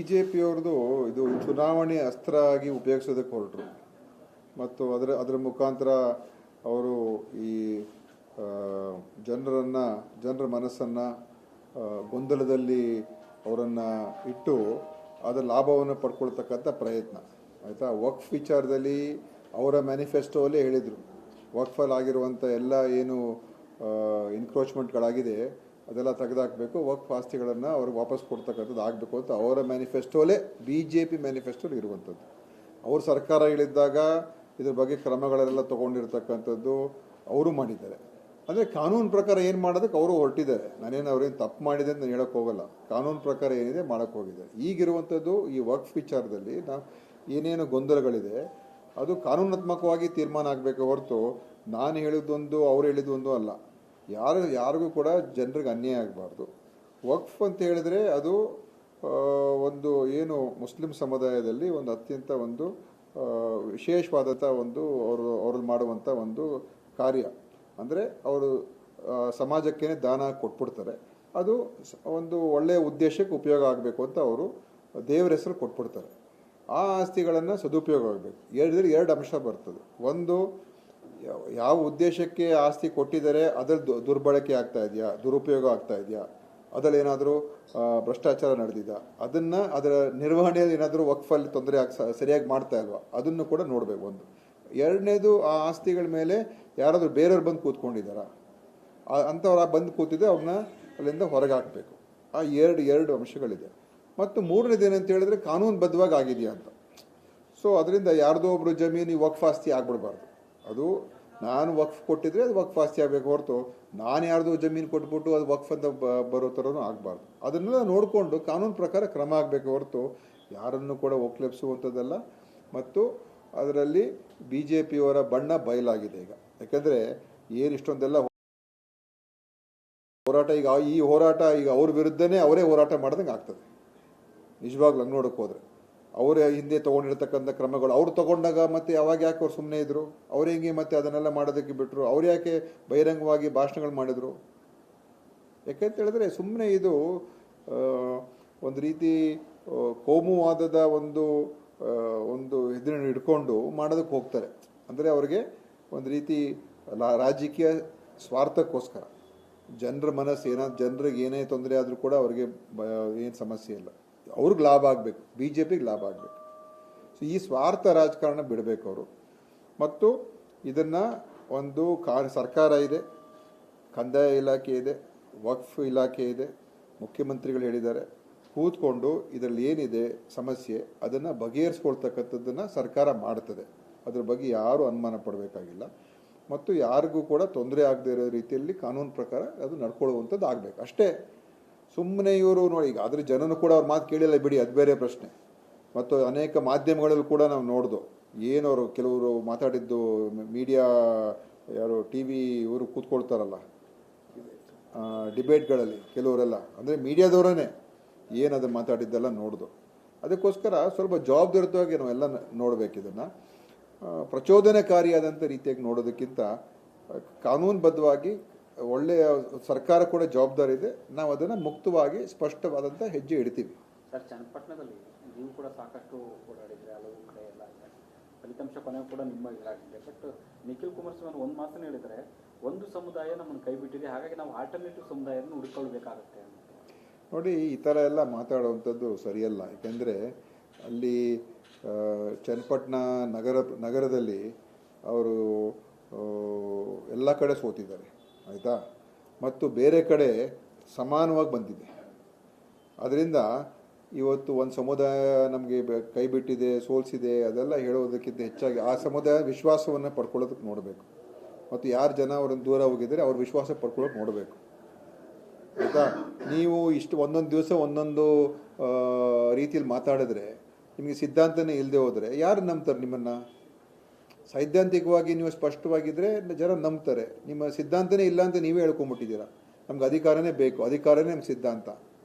ಬಿಜೆಪಿಯವ್ರದ್ದು ಇದು ಚುನಾವಣೆ ಅಸ್ತ್ರ ಆಗಿ ಉಪಯೋಗಿಸೋದಕ್ಕೆ ಹೊರಟರು ಮತ್ತು ಅದರ ಮುಖಾಂತರ ಅವರು ಈ ಜನರ ಮನಸ್ಸನ್ನು ಗೊಂದಲದಲ್ಲಿ ಅವರನ್ನು ಇಟ್ಟು ಅದರ ಲಾಭವನ್ನು ಪಡ್ಕೊಳ್ತಕ್ಕಂಥ ಪ್ರಯತ್ನ ಆಯಿತಾ. ವಕ್ಫ್ ವಿಚಾರದಲ್ಲಿ ಅವರ ಮ್ಯಾನಿಫೆಸ್ಟೋವಲ್ಲೇ ಹೇಳಿದರು, ವಕ್ಫಲ್ಲಿ ಆಗಿರುವಂಥ ಎಲ್ಲ ಏನು ಎನ್ಕ್ರೋಚ್ಮೆಂಟ್ಗಳಾಗಿದೆ ಅದೆಲ್ಲ ತೆಗೆದುಹಾಕಬೇಕು, ವಕ್ಫ್ ಆಸ್ತಿಗಳನ್ನು ಅವ್ರಿಗೆ ವಾಪಸ್ ಕೊಡ್ತಕ್ಕಂಥದ್ದು ಆಗಬೇಕು ಅಂತ ಅವರ ಮ್ಯಾನಿಫೆಸ್ಟೋಲೇ BJP ಮ್ಯಾನಿಫೆಸ್ಟೋಲಿ ಇರುವಂಥದ್ದು. ಅವ್ರ ಸರ್ಕಾರ ಹೇಳಿದ್ದಾಗ ಇದ್ರ ಬಗ್ಗೆ ಕ್ರಮಗಳೆಲ್ಲ ತೊಗೊಂಡಿರ್ತಕ್ಕಂಥದ್ದು ಅವರು ಮಾಡಿದ್ದಾರೆ. ಅಂದರೆ ಕಾನೂನು ಪ್ರಕಾರ ಏನು ಮಾಡೋದಕ್ಕೆ ಅವರು ಹೊರಟಿದ್ದಾರೆ. ಅವ್ರೇನು ತಪ್ಪು ಮಾಡಿದೆ ಅಂತ ನಾನು ಹೇಳೋಕ್ಕೆ ಹೋಗಲ್ಲ, ಕಾನೂನು ಪ್ರಕಾರ ಏನಿದೆ ಮಾಡೋಕ್ಕೆ ಹೋಗಿದ್ದಾರೆ. ಈಗಿರುವಂಥದ್ದು ಈ ವಕ್ಫ್ ವಿಚಾರದಲ್ಲಿ ನಾವು ಏನೇನು ಗೊಂದಲಗಳಿದೆ ಅದು ಕಾನೂನಾತ್ಮಕವಾಗಿ ತೀರ್ಮಾನ ಆಗಬೇಕು ಹೊರತು ನಾನು ಹೇಳಿದ್ದೊಂದು ಅವ್ರು ಹೇಳಿದ್ದೊಂದು ಅಲ್ಲ. ಯಾರಿಗೂ ಕೂಡ ಜನರಿಗೆ ಅನ್ಯಾಯ ಆಗಬಾರ್ದು. ವಕ್ಫ್ ಅಂತ ಹೇಳಿದ್ರೆ ಅದು ಒಂದು ಏನು ಮುಸ್ಲಿಂ ಸಮುದಾಯದಲ್ಲಿ ಒಂದು ಅತ್ಯಂತ ಒಂದು ವಿಶೇಷವಾದಂಥ ಒಂದು ಅವ್ರಲ್ಲಿ ಮಾಡುವಂಥ ಒಂದು ಕಾರ್ಯ. ಅಂದರೆ ಅವರು ಸಮಾಜಕ್ಕೇ ದಾನ ಕೊಟ್ಬಿಡ್ತಾರೆ, ಅದು ಒಂದು ಒಳ್ಳೆಯ ಉದ್ದೇಶಕ್ಕೆ ಉಪಯೋಗ ಆಗಬೇಕು ಅಂತ ಅವರು ದೇವರ ಹೆಸರು ಕೊಟ್ಬಿಡ್ತಾರೆ. ಆ ಆಸ್ತಿಗಳನ್ನು ಸದುಪಯೋಗ ಆಗಬೇಕು. ಎರಡು ಅಂಶ ಬರ್ತದೆ. ಒಂದು, ಯಾವ ಉದ್ದೇಶಕ್ಕೆ ಆಸ್ತಿ ಕೊಟ್ಟಿದ್ದಾರೆ ಅದರ ದುರ್ಬಳಕೆ ಆಗ್ತಾ ಇದೆಯಾ, ದುರುಪಯೋಗ ಆಗ್ತಾ ಇದೆಯಾ, ಅದರಲ್ಲಿ ಏನಾದರೂ ಭ್ರಷ್ಟಾಚಾರ ನಡೆದಿದ್ದ, ಅದರ ನಿರ್ವಹಣೆಯಲ್ಲಿ ಏನಾದರೂ ವಕ್ಫಲ್ಲಿ ತೊಂದರೆ ಸರಿಯಾಗಿ ಮಾಡ್ತಾ ಇಲ್ವಾ ಅದನ್ನು ಕೂಡ ನೋಡಬೇಕು. ಒಂದು. ಎರಡನೇದು, ಆ ಆಸ್ತಿಗಳ ಮೇಲೆ ಯಾರಾದರೂ ಬೇರೆಯವ್ರು ಬಂದು ಕೂತ್ಕೊಂಡಿದ್ದಾರಾ, ಅಂಥವ್ರು ಬಂದು ಕೂತಿದ್ದೆ ಅವ್ರನ್ನ ಅಲ್ಲಿಂದ ಹೊರಗೆ ಹಾಕಬೇಕು. ಆ ಎರಡು ಅಂಶಗಳಿದೆ. ಮತ್ತು ಮೂರನೇದು ಏನಂತ ಹೇಳಿದ್ರೆ ಕಾನೂನುಬದ್ಧವಾಗಿ ಆಗಿದೆಯಾ ಅಂತ. ಸೊ ಅದರಿಂದ ಯಾರ್ದೋ ಒಬ್ಬರು ಜಮೀನು ವಕ್ಫ್ ಆಸ್ತಿ ಆಗ್ಬಿಡ್ಬಾರ್ದು. ಅದು ನಾನು ವಕ್ಫ್ ಕೊಟ್ಟಿದ್ರೆ ಅದು ವಕ್ಫ್ ಆಸ್ತಿ ಆಗಬೇಕು ಹೊರತು ನಾನು ಯಾರ್ದೋ ಜಮೀನು ಕೊಟ್ಬಿಟ್ಟು ಅದು ವಕ್ಫ್ ಅಂತ ಬರೋ ಥರನೂ ಆಗಬಾರ್ದು. ಅದನ್ನೆಲ್ಲ ನೋಡಿಕೊಂಡು ಕಾನೂನು ಪ್ರಕಾರ ಕ್ರಮ ಆಗಬೇಕು ಹೊರತು ಯಾರನ್ನು ಕೂಡ ಒಕ್ಲೆಪ್ಸುವಂಥದ್ದಲ್ಲ. ಮತ್ತು ಅದರಲ್ಲಿ BJPಯವರ ಬಣ್ಣ ಬಯಲಾಗಿದೆ ಈಗ. ಯಾಕಂದರೆ ಏನು ಇಷ್ಟೊಂದೆಲ್ಲ ಹೋರಾಟ, ಈ ಹೋರಾಟ ಈಗ ಅವ್ರ ವಿರುದ್ಧನೇ ಅವರೇ ಹೋರಾಟ ಮಾಡ್ದಂಗೆ ಆಗ್ತದೆ ನಿಜವಾಗ್ಲೂ ಹಂಗೆ ನೋಡೋಕೆ ಹೋದರೆ. ಅವರೇ ಹಿಂದೆ ತೊಗೊಂಡಿರ್ತಕ್ಕಂಥ ಕ್ರಮಗಳು ಅವ್ರು ತೊಗೊಂಡಾಗ ಮತ್ತೆ ಯಾವಾಗ ಯಾಕೆ ಅವ್ರು ಸುಮ್ಮನೆ ಇದ್ದರು, ಅವ್ರು ಹೆಂಗೆ ಮತ್ತೆ ಅದನ್ನೆಲ್ಲ ಮಾಡೋದಕ್ಕೆ ಬಿಟ್ಟರು, ಅವ್ರು ಯಾಕೆ ಬಹಿರಂಗವಾಗಿ ಭಾಷಣಗಳು ಮಾಡಿದರು? ಯಾಕೆಂತ ಹೇಳಿದ್ರೆ ಸುಮ್ಮನೆ ಇದು ಒಂದು ರೀತಿ ಕೋಮುವಾದದ ಒಂದು ಇದನ್ನು ಹಿಡ್ಕೊಂಡು ಮಾಡೋದಕ್ಕೆ ಹೋಗ್ತಾರೆ. ಅಂದರೆ ಅವ್ರಿಗೆ ಒಂದು ರೀತಿ ರಾಜಕೀಯ ಸ್ವಾರ್ಥಕ್ಕೋಸ್ಕರ ಜನರ ಮನಸ್ಸು ಜನರಿಗೆ ಏನೇ ತೊಂದರೆ ಆದರೂ ಕೂಡ ಅವ್ರಿಗೆ ಏನು ಸಮಸ್ಯೆ ಇಲ್ಲ, ಅವ್ರಿಗೆ ಲಾಭ ಆಗಬೇಕು, BJPಗೆ ಲಾಭ ಆಗಬೇಕು. ಸೊ ಈ ಸ್ವಾರ್ಥ ರಾಜಕಾರಣ ಬಿಡಬೇಕು ಅವರು. ಮತ್ತು ಇದನ್ನು ಒಂದು ಸರ್ಕಾರ ಇದೆ, ಕಂದಾಯ ಇಲಾಖೆ ಇದೆ, ವಕ್ಫ್ ಇಲಾಖೆ ಇದೆ, ಮುಖ್ಯಮಂತ್ರಿಗಳು ಹೇಳಿದ್ದಾರೆ, ಕೂತ್ಕೊಂಡು ಇದರಲ್ಲಿ ಏನಿದೆ ಸಮಸ್ಯೆ ಅದನ್ನು ಬಗೆಹರಿಸ್ಕೊಳ್ತಕ್ಕಂಥದ್ದನ್ನು ಸರ್ಕಾರ ಮಾಡ್ತದೆ. ಅದ್ರ ಬಗ್ಗೆ ಯಾರೂ ಅನುಮಾನ ಪಡಬೇಕಾಗಿಲ್ಲ. ಮತ್ತು ಯಾರಿಗೂ ಕೂಡ ತೊಂದರೆ ಆಗದೇ ಇರೋ ರೀತಿಯಲ್ಲಿ ಕಾನೂನು ಪ್ರಕಾರ ಅದು ನಡ್ಕೊಳ್ಳುವಂಥದ್ದು ಆಗಬೇಕು ಅಷ್ಟೇ. ಸುಮ್ಮನೆ ಇವರು ನೋಡಿ, ಈಗ ಅದ್ರ ಜನನು ಕೂಡ ಅವ್ರ ಮಾತು ಕೇಳಿಲ್ಲ ಬಿಡಿ, ಅದು ಬೇರೆ ಪ್ರಶ್ನೆ. ಮತ್ತು ಅನೇಕ ಮಾಧ್ಯಮಗಳಲ್ಲಿ ಕೂಡ ನಾವು ನೋಡ್ದು ಏನವರು ಕೆಲವರು ಮಾತಾಡಿದ್ದು, ಮೀಡಿಯಾ ಯಾರು TV ಇವರು ಕೂತ್ಕೊಳ್ತಾರಲ್ಲ ಡಿಬೇಟ್ಗಳಲ್ಲಿ ಕೆಲವರೆಲ್ಲ, ಅಂದರೆ ಮೀಡಿಯಾದವರೇ ಏನದು ಮಾತಾಡಿದ್ದೆಲ್ಲ ನೋಡ್ದು. ಅದಕ್ಕೋಸ್ಕರ ಸ್ವಲ್ಪ ಜವಾಬ್ದಾರಿಯುತವಾಗಿ ನಾವೆಲ್ಲ ನೋಡಬೇಕು. ಇದನ್ನು ಪ್ರಚೋದನಕಾರಿಯಾದಂಥ ರೀತಿಯಾಗಿ ನೋಡೋದಕ್ಕಿಂತ ಕಾನೂನುಬದ್ಧವಾಗಿ ಒಳ್ಳೆಯ ಸರ್ಕಾರ ಕೂಡ ಜವಾಬ್ದಾರಿ ಇದೆ, ನಾವು ಅದನ್ನು ಮುಕ್ತವಾಗಿ ಸ್ಪಷ್ಟವಾದಂಥ ಹೆಜ್ಜೆ ಇಡ್ತೀವಿ. ಸರ್, ಚನ್ನಪಟ್ಟಣದಲ್ಲಿ ನೀವು ಕೂಡ ಸಾಕಷ್ಟು ಓಡಾಡಿದ್ರೆ, ಹಲವು ಕಡೆ ಎಲ್ಲ ಫಲಿತಾಂಶ ಕೊನೆಗೂ ಕೂಡ ನಿಮ್ಮ ಇದಾಗಿದೆ. ಬಟ್ ನಿಖಿಲ್ ಕುಮಾರಸ್ವಾಮಿ ಒಂದು ಮಾತನ್ನು ಹೇಳಿದರೆ, ಒಂದು ಸಮುದಾಯ ನಮ್ಮನ್ನು ಕೈ ಬಿಟ್ಟಿದೆ, ಹಾಗಾಗಿ ನಾವು ಆಲ್ಟರ್ನೇಟಿವ್ ಸಮುದಾಯವನ್ನು ಹುಡುಕೊಳ್ಬೇಕಾಗತ್ತೆ ಅಂತ. ನೋಡಿ, ಈ ಥರ ಎಲ್ಲ ಮಾತಾಡುವಂಥದ್ದು ಸರಿಯಲ್ಲ. ಯಾಕೆಂದರೆ ಅಲ್ಲಿ ಚನ್ನಪಟ್ಟಣ ನಗರದಲ್ಲಿ ಅವರು ಎಲ್ಲ ಕಡೆ ಸೋತಿದ್ದಾರೆ, ಆಯಿತಾ. ಮತ್ತು ಬೇರೆ ಕಡೆ ಸಮಾನವಾಗಿ ಬಂದಿದೆ. ಅದರಿಂದ ಇವತ್ತು ಒಂದು ಸಮುದಾಯ ನಮಗೆ ಕೈ ಬಿಟ್ಟಿದೆ, ಸೋಲಿಸಿದೆ ಅದೆಲ್ಲ ಹೇಳೋದಕ್ಕಿಂತ ಹೆಚ್ಚಾಗಿ ಆ ಸಮುದಾಯ ವಿಶ್ವಾಸವನ್ನು ಪಡ್ಕೊಳ್ಳೋದಕ್ಕೆ ನೋಡಬೇಕು. ಮತ್ತು ಯಾರು ಜನ ಅವ್ರನ್ನ ದೂರ ಹೋಗಿದ್ದಾರೆ ಅವ್ರ ವಿಶ್ವಾಸ ಪಡ್ಕೊಳ್ಳೋಕೆ ನೋಡಬೇಕು, ಆಯಿತಾ. ನೀವು ಒಂದೊಂದು ದಿವಸ ಒಂದೊಂದು ರೀತಿಯಲ್ಲಿ ಮಾತಾಡಿದ್ರೆ, ನಿಮಗೆ ಸಿದ್ಧಾಂತನೇ ಇಲ್ಲದೆ ಹೋದರೆ ಯಾರು ನಂಬ್ತಾರೆ ನಿಮ್ಮನ್ನು? ಸೈದ್ಧಾಂತಿಕವಾಗಿ ನೀವು ಸ್ಪಷ್ಟವಾಗಿದ್ದರೆ ಜನ ನಂಬ್ತಾರೆ. ನಿಮ್ಮ ಸಿದ್ಧಾಂತನೇ ಇಲ್ಲ ಅಂತ ನೀವೇ ಹೇಳ್ಕೊಂಬಿಟ್ಟಿದ್ದೀರಾ, ನಮ್ಗೆ ಅಧಿಕಾರನೇ ಬೇಕು, ಅಧಿಕಾರನೇ ನಮ್ಗೆ ಸಿದ್ಧಾಂತ.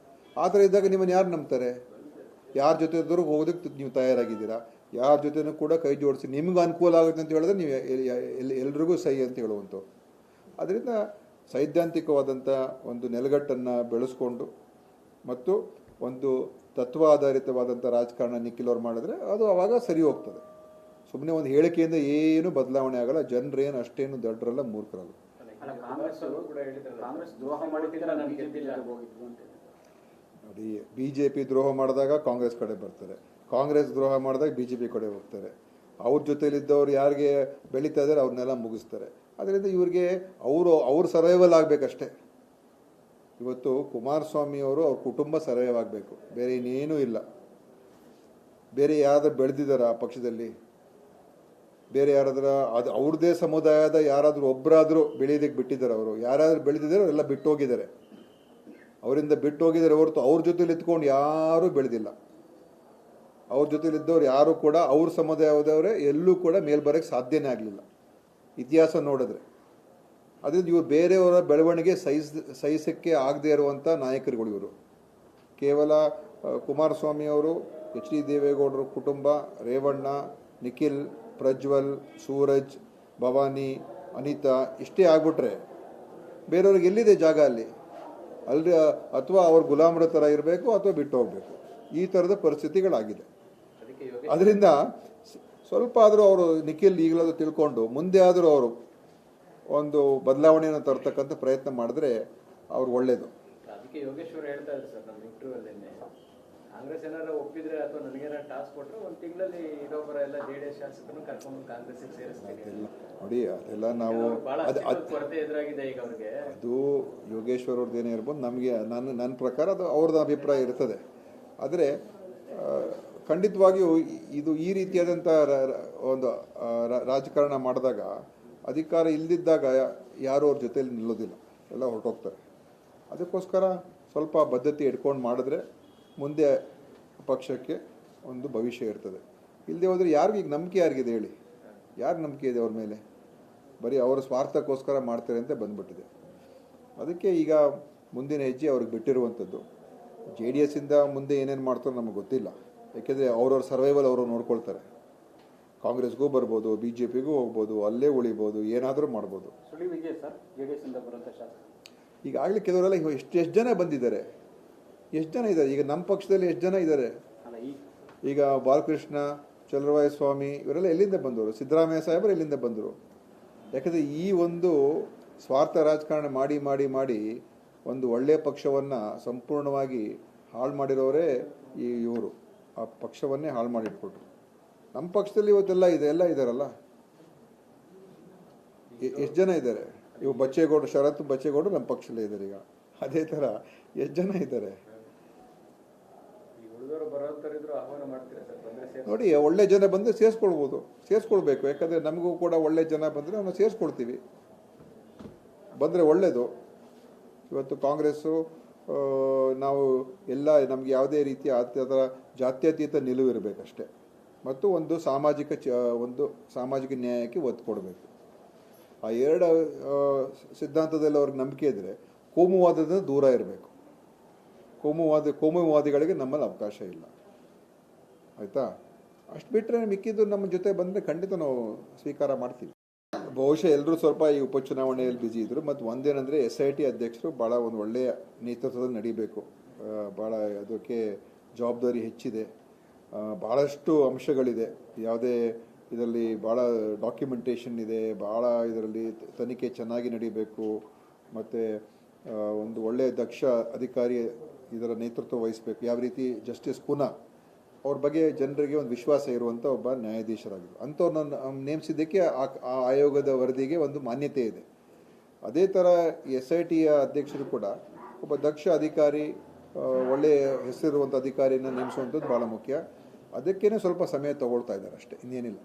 ಆ ಥರ ಇದ್ದಾಗ ನಿಮ್ಮನ್ನು ಯಾರು ನಂಬ್ತಾರೆ? ಯಾರ ಜೊತೆ ಇದ್ದರೂ ಹೋಗೋದಕ್ಕೆ ನೀವು ತಯಾರಾಗಿದ್ದೀರಾ, ಯಾರ ಜೊತೆನೂ ಕೂಡ ಕೈ ಜೋಡಿಸಿ ನಿಮ್ಗೆ ಅನುಕೂಲ ಆಗುತ್ತೆ ಅಂತ ಹೇಳಿದ್ರೆ ನೀವು ಎಲ್ರಿಗೂ ಸಹಿ ಅಂತ ಹೇಳುವಂಥವು. ಅದರಿಂದ ಸೈದ್ಧಾಂತಿಕವಾದಂಥ ಒಂದು ನೆಲೆಗಟ್ಟನ್ನು ಬೆಳೆಸ್ಕೊಂಡು ಮತ್ತು ಒಂದು ತತ್ವಾಧಾರಿತವಾದಂಥ ರಾಜಕಾರಣ ನಿಖಿಲ್ ಅವ್ರು ಮಾಡಿದ್ರೆ ಅದು ಅವಾಗ ಸರಿ ಹೋಗ್ತದೆ. ಸುಮ್ಮನೆ ಒಂದು ಹೇಳಿಕೆಯಿಂದ ಏನು ಬದಲಾವಣೆ ಆಗಲ್ಲ. ಜನರೇನು ಅಷ್ಟೇನು ದೊಡ್ಡರಲ್ಲ, ಮೂರ್ಖರಲ್ಲ. ಅಲ್ಲ, ಕಾಂಗ್ರೆಸ್ ದ್ರೋಹ ಮಾಡಿದ್ರೆ ನಾನು ಹೋಗಿದ್ದು ಅಂತ ನೋಡಿ, BJP ದ್ರೋಹ ಮಾಡಿದಾಗ ಕಾಂಗ್ರೆಸ್ ಕಡೆ ಬರ್ತಾರೆ, ಕಾಂಗ್ರೆಸ್ ದ್ರೋಹ ಮಾಡಿದಾಗ BJP ಕಡೆ ಹೋಗ್ತಾರೆ. ಅವ್ರ ಜೊತೆಲಿದ್ದವ್ರು ಯಾರಿಗೆ ಬೆಳೀತಾ ಇದ್ದಾರೆ ಅವ್ರನ್ನೆಲ್ಲ ಮುಗಿಸ್ತಾರೆ. ಅದರಿಂದ ಇವ್ರಿಗೆ ಅವ್ರ ಸರ್ವೈವಲ್ ಆಗಬೇಕಷ್ಟೇ. ಇವತ್ತು ಕುಮಾರಸ್ವಾಮಿ ಅವರು ಅವ್ರ ಕುಟುಂಬ ಸರ್ವೈವ್ ಆಗಬೇಕು, ಬೇರೆ ಇನ್ನೇನೂ ಇಲ್ಲ. ಬೇರೆ ಯಾರಾದ್ರೂ ಬೆಳೆದಿದ್ದಾರ ಆ ಪಕ್ಷದಲ್ಲಿ? ಬೇರೆ ಯಾರಾದ್ರೂ ಅದು ಅವ್ರದ್ದೇ ಸಮುದಾಯದ ಯಾರಾದರೂ ಒಬ್ಬರಾದರೂ ಬೆಳೆಯೋದಕ್ಕೆ ಬಿಟ್ಟಿದ್ದಾರೆ? ಅವರು ಯಾರಾದರೂ ಬೆಳೆದಿದ್ದಾರೆ ಅವರೆಲ್ಲ ಬಿಟ್ಟು ಹೋಗಿದ್ದಾರೆ, ಅವರಿಂದ ಬಿಟ್ಟು ಹೋಗಿದ್ದಾರೆ ಹೊರತು ಅವ್ರ ಜೊತೆಲಿ ಇತ್ಕೊಂಡು ಯಾರೂ ಬೆಳೆದಿಲ್ಲ. ಅವ್ರ ಜೊತೆಲಿದ್ದವ್ರು ಯಾರೂ ಕೂಡ ಅವ್ರ ಸಮುದಾಯದವರೇ ಎಲ್ಲೂ ಕೂಡ ಮೇಲ್ ಬರೋಕ್ಕೆ ಸಾಧ್ಯನೇ ಆಗಲಿಲ್ಲ, ಇತಿಹಾಸ ನೋಡಿದ್ರೆ. ಅದರಿಂದ ಇವರು ಬೇರೆಯವರ ಬೆಳವಣಿಗೆ ಸಹಿಸಕ್ಕೆ ಆಗದೆ ಇರುವಂಥ ನಾಯಕರುಗಳು ಇವರು. ಕೇವಲ ಕುಮಾರಸ್ವಾಮಿ ಅವರು, ಎಚ್ ಡಿ ದೇವೇಗೌಡರ ಕುಟುಂಬ, ರೇವಣ್ಣ, ನಿಖಿಲ್, ಪ್ರಜ್ವಲ್, ಸೂರಜ್, ಭವಾನಿ, ಅನಿತಾ ಇಷ್ಟೇ ಆಗ್ಬಿಟ್ರೆ ಬೇರೆಯವ್ರಿಗೆ ಎಲ್ಲಿದೆ ಜಾಗ ಅಲ್ಲಿ? ಅಥವಾ ಅವ್ರ ಗುಲಾಮರ ಥರ ಇರಬೇಕು ಅಥವಾ ಬಿಟ್ಟು ಹೋಗಬೇಕು. ಈ ಥರದ ಪರಿಸ್ಥಿತಿಗಳಾಗಿದೆ. ಅದರಿಂದ ಸ್ವಲ್ಪ ಆದರೂ ಅವರು ನಿಖಿಲ್ ಈಗಲಾದರೂ ತಿಳ್ಕೊಂಡು ಮುಂದೆ ಆದರೂ ಅವರು ಒಂದು ಬದಲಾವಣೆಯನ್ನು ತರ್ತಕ್ಕಂಥ ಪ್ರಯತ್ನ ಮಾಡಿದ್ರೆ ಅವ್ರಿಗೆ ಒಳ್ಳೇದು. ಅದಕ್ಕೆ ಯೋಗೇಶ್ವರ್ ಹೇಳ್ತಾ ಇದ್ದಾರೆ ಸರ್, ನಮ್ಮ ಇಂಟರ್ವ್ಯೂಲ್ಲಿ ಕಾಂಗ್ರೆಸ್ ಏನಾರು ಒಪ್ಪಿದ್ರೆ ಅಥವಾ ನನಗೇನಾರು ಟಾಸ್ಕ್ ಕೊಟ್ಟರೆ ಒಂದು ತಿಂಗಳಲ್ಲಿ ಇರೋಬ್ಬರ ಎಲ್ಲ JDS ಶಾಸಕರನ್ನು ಕರ್ಕೊಂಡು ಕಾಂಗ್ರೆಸ್ಗೆ ಸೇರಿಸ್ತೀನಿ. ನೋಡಿ, ಅದೆಲ್ಲ ನಾವು ಕೊರತೆ ಎದುರಾಗಿದೆ ಈಗ ಅವ್ರಿಗೆ. ಅದು ಯೋಗೇಶ್ವರ್ ಅವ್ರದ್ದು ಏನೇ ಇರ್ಬೋದು, ನಮಗೆ ನನ್ನ ಪ್ರಕಾರ ಅದು ಅವ್ರದ್ದು ಅಭಿಪ್ರಾಯ ಇರ್ತದೆ. ಆದರೆ ಖಂಡಿತವಾಗಿಯೂ ಇದು ಈ ರೀತಿಯಾದಂಥ ಒಂದು ರಾಜಕಾರಣ ಮಾಡಿದಾಗ, ಅಧಿಕಾರ ಇಲ್ಲದಿದ್ದಾಗ ಯಾರೂ ಅವ್ರ ಜೊತೆಯಲ್ಲಿ ನಿಲ್ಲೋದಿಲ್ಲ, ಎಲ್ಲ ಹೊರಟೋಗ್ತಾರೆ. ಅದಕ್ಕೋಸ್ಕರ ಸ್ವಲ್ಪ ಬದ್ಧತೆ ಇಟ್ಕೊಂಡು ಮಾಡಿದ್ರೆ ಮುಂದೆ ಪಕ್ಷಕ್ಕೆ ಒಂದು ಭವಿಷ್ಯ ಇರ್ತದೆ. ಇಲ್ಲದೆ ಹೋದರೆ ಈಗ ನಂಬಿಕೆ ಯಾರಿಗಿದೆ ಹೇಳಿ? ಯಾರು ನಂಬಿಕೆ ಇದೆ ಅವ್ರ ಮೇಲೆ? ಬರೀ ಅವರ ಸ್ವಾರ್ಥಕ್ಕೋಸ್ಕರ ಮಾಡ್ತಾರೆ ಅಂತ ಬಂದ್ಬಿಟ್ಟಿದೆ. ಅದಕ್ಕೆ ಈಗ ಮುಂದಿನ ಹೆಜ್ಜೆ ಅವ್ರಿಗೆ ಬಿಟ್ಟಿರುವಂಥದ್ದು. JDS ಇಂದ ಮುಂದೆ ಏನೇನು ಮಾಡ್ತಾರೋ ನಮಗೆ ಗೊತ್ತಿಲ್ಲ, ಯಾಕೆಂದರೆ ಅವ್ರವ್ರ ಸರ್ವೈವಲ್ ಅವರು ನೋಡ್ಕೊಳ್ತಾರೆ. ಕಾಂಗ್ರೆಸ್ಗೂ ಬರ್ಬೋದು, BJPಗೂ ಹೋಗ್ಬೋದು, ಅಲ್ಲೇ ಉಳಿಬೋದು, ಏನಾದರೂ ಮಾಡ್ಬೋದು. ಸುಳಿವಿದೆಯಾ ಸರ್ JDS ಇಂದ ಬರುವಂಥ ಶಾಸಕ? ಈಗಾಗಲೇ ಕೆಲವರೆಲ್ಲ ಎಷ್ಟು ಜನ ಬಂದಿದ್ದಾರೆ, ಎಷ್ಟು ಜನ ಇದ್ದಾರೆ ಈಗ ನಮ್ಮ ಪಕ್ಷದಲ್ಲಿ, ಎಷ್ಟು ಜನ ಇದ್ದಾರೆ? ಈಗ ಬಾಲಕೃಷ್ಣ, ಚಲುವರಾಯ ಸ್ವಾಮಿ ಇವರೆಲ್ಲ ಎಲ್ಲಿಂದ ಬಂದವರು? ಸಿದ್ದರಾಮಯ್ಯ ಸಾಹೇಬರು ಎಲ್ಲಿಂದ ಬಂದರು? ಯಾಕಂದರೆ ಈ ಒಂದು ಸ್ವಾರ್ಥ ರಾಜಕಾರಣ ಮಾಡಿ ಮಾಡಿ ಮಾಡಿ ಒಂದು ಒಳ್ಳೆಯ ಪಕ್ಷವನ್ನು ಸಂಪೂರ್ಣವಾಗಿ ಹಾಳು ಮಾಡಿರೋರೇ ಇವರು. ಆ ಪಕ್ಷವನ್ನೇ ಹಾಳು ಮಾಡಿಟ್ಕೊಟ್ರು. ನಮ್ಮ ಪಕ್ಷದಲ್ಲಿ ಇವತ್ತೆಲ್ಲ ಎಲ್ಲ ಇದ್ದಾರಲ್ಲ, ಎಷ್ಟು ಜನ ಇದ್ದಾರೆ? ಇವು ಬಚ್ಚೇಗೌಡರು, ಶರತ್ ಬಚ್ಚೇಗೌಡರು ನಮ್ಮ ಪಕ್ಷದಲ್ಲೇ ಇದ್ದಾರೆ. ಈಗ ಅದೇ ಥರ ಎಷ್ಟು ಜನ ಇದ್ದಾರೆ ನೋಡಿ. ಒಳ್ಳೆ ಜನ ಬಂದರೆ ಸೇರಿಸ್ಕೊಳ್ಬೇಕು. ಯಾಕಂದರೆ ನಮಗೂ ಕೂಡ ಒಳ್ಳೆ ಜನ ಬಂದರೆ ಅವನ್ನ ಸೇರಿಸ್ಕೊಳ್ತೀವಿ, ಬಂದರೆ ಒಳ್ಳೆಯದು. ಇವತ್ತು ಕಾಂಗ್ರೆಸ್ಸು ನಾವು ಎಲ್ಲ ನಮಗೆ ಯಾವುದೇ ರೀತಿಯ ಜಾತ್ಯತೀತ ನಿಲುವು ಇರಬೇಕಷ್ಟೆ, ಮತ್ತು ಒಂದು ಸಾಮಾಜಿಕ ನ್ಯಾಯಕ್ಕೆ ಒತ್ತು ಕೊಡಬೇಕು. ಆ ಎರಡು ಸಿದ್ಧಾಂತದಲ್ಲಿ ಅವ್ರಿಗೆ ನಂಬಿಕೆ ಇದ್ದರೆ ಕೋಮುವಾದದಿಂದ ದೂರ ಇರಬೇಕು. ಕೋಮುವಾದಿಗಳಿಗೆ ನಮ್ಮಲ್ಲಿ ಅವಕಾಶ ಇಲ್ಲ, ಆಯಿತಾ? ಅಷ್ಟು ಬಿಟ್ಟರೆ ಮಿಕ್ಕಿದ್ದು ನಮ್ಮ ಜೊತೆ ಬಂದರೆ ಖಂಡಿತ ನಾವು ಸ್ವೀಕಾರ ಮಾಡ್ತೀವಿ. ಬಹುಶಃ ಎಲ್ಲರೂ ಸ್ವಲ್ಪ ಈ ಉಪಚುನಾವಣೆಯಲ್ಲಿ ಬ್ಯುಸಿ ಇದ್ದರು. ಮತ್ತು ಒಂದೇನೆಂದರೆ SIT ಅಧ್ಯಕ್ಷರು ಭಾಳ ಒಂದು ಒಳ್ಳೆಯ ನೇತೃತ್ವದಲ್ಲಿ ನಡೀಬೇಕು. ಭಾಳ ಅದಕ್ಕೆ ಜವಾಬ್ದಾರಿ ಹೆಚ್ಚಿದೆ, ಭಾಳಷ್ಟು ಅಂಶಗಳಿದೆ. ಯಾವುದೇ ಇದರಲ್ಲಿ ಭಾಳ ಡಾಕ್ಯುಮೆಂಟೇಷನ್ ಇದೆ, ಭಾಳ ಇದರಲ್ಲಿ ತನಿಖೆ ಚೆನ್ನಾಗಿ ನಡೀಬೇಕು. ಮತ್ತು ಒಂದು ಒಳ್ಳೆಯ ದಕ್ಷ ಅಧಿಕಾರಿ ಇದರ ನೇತೃತ್ವ ವಹಿಸಬೇಕು. ಯಾವ ರೀತಿ ಜಸ್ಟಿಸ್ ಪುನಃ ಅವ್ರ ಬಗ್ಗೆ ಜನರಿಗೆ ಒಂದು ವಿಶ್ವಾಸ ಇರುವಂಥ ಒಬ್ಬ ನ್ಯಾಯಾಧೀಶರಾಗಿದ್ದರು. ಅಂಥವ್ರನ್ನ ನೇಮಿಸಿದ್ದಕ್ಕೆ ಆ ಆಯೋಗದ ವರದಿಗೆ ಒಂದು ಮಾನ್ಯತೆ ಇದೆ. ಅದೇ ಥರ SITಯ ಅಧ್ಯಕ್ಷರು ಕೂಡ ಒಬ್ಬ ದಕ್ಷ ಅಧಿಕಾರಿ, ಒಳ್ಳೆಯ ಹೆಸರಿರುವಂಥ ಅಧಿಕಾರಿಯನ್ನು ನೇಮಿಸುವಂಥದ್ದು ಭಾಳ ಮುಖ್ಯ. ಅದಕ್ಕೇ ಸ್ವಲ್ಪ ಸಮಯ ತಗೊಳ್ತಾ ಇದ್ದಾರೆ ಅಷ್ಟೇ, ಇನ್ನೇನಿಲ್ಲ.